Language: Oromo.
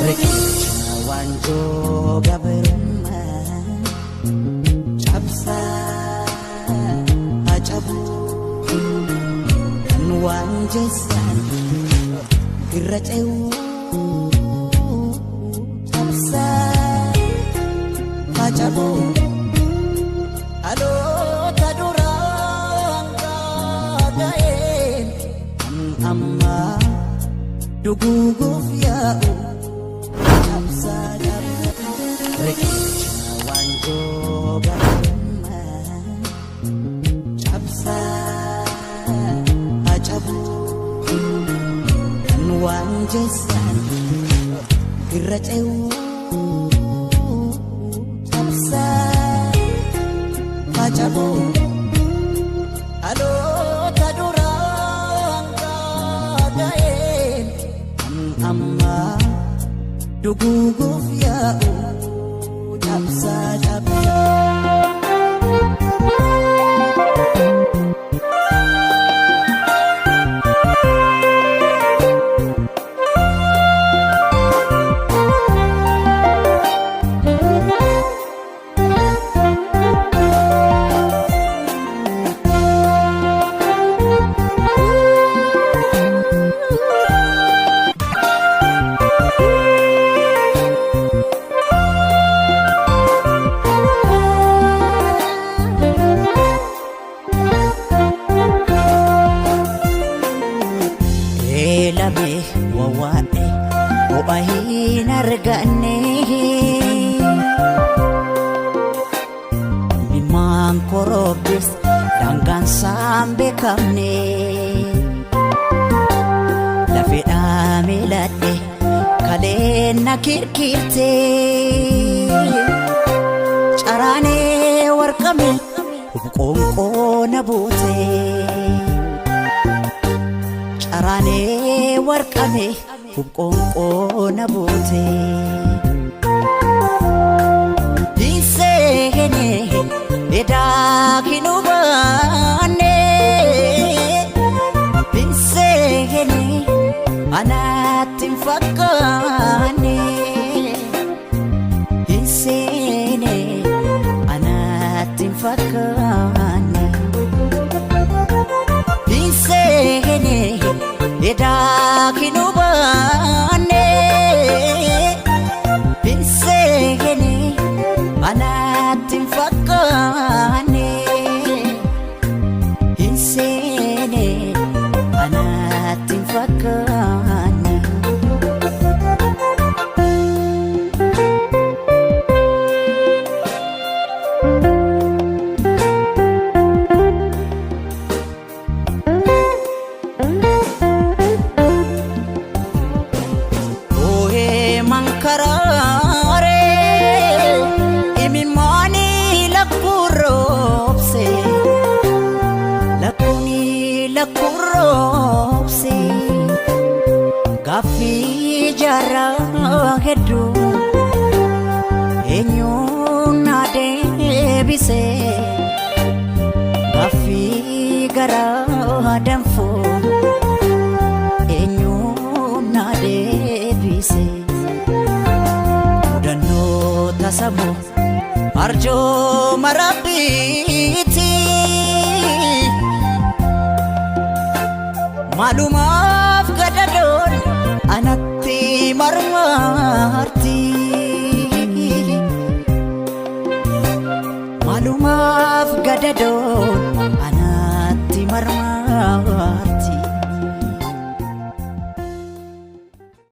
Riqicha waanjoo gabrummaa cabsaa acabuu kan waan jeessan irra ce'uu cabsaa acabuu dhaloota duraan gaaga'een kan ammaa duguuguuf yaa'u. Riqicha waanjoo gabrummaa cabsaa acabuu kan waan jeessan irra ce'uu cabsaa acabuu dhaloota duraan gaaga'een kan ammaa duguuguuf yaa'u. Cabsaa cabsaa. Lame wawaane obahin argane mimang korobis danggan sambe kamne lafe amilade kalena kirkirte carane warqame qonqo nabote carane warqame qonqo nabote disene edakinu bane disene anatin fakane disene anatin fakane disene edakinu bane disene anatin fakane disene anatin fakane karare imimani lakuropse lakuni lakuropse gafi jara hedu enyuna debise gafi gara danfo enyuna debise Sabu arjo marabiti malumaf gadadon anatti marmarti malumaf gadadon anatti marmarti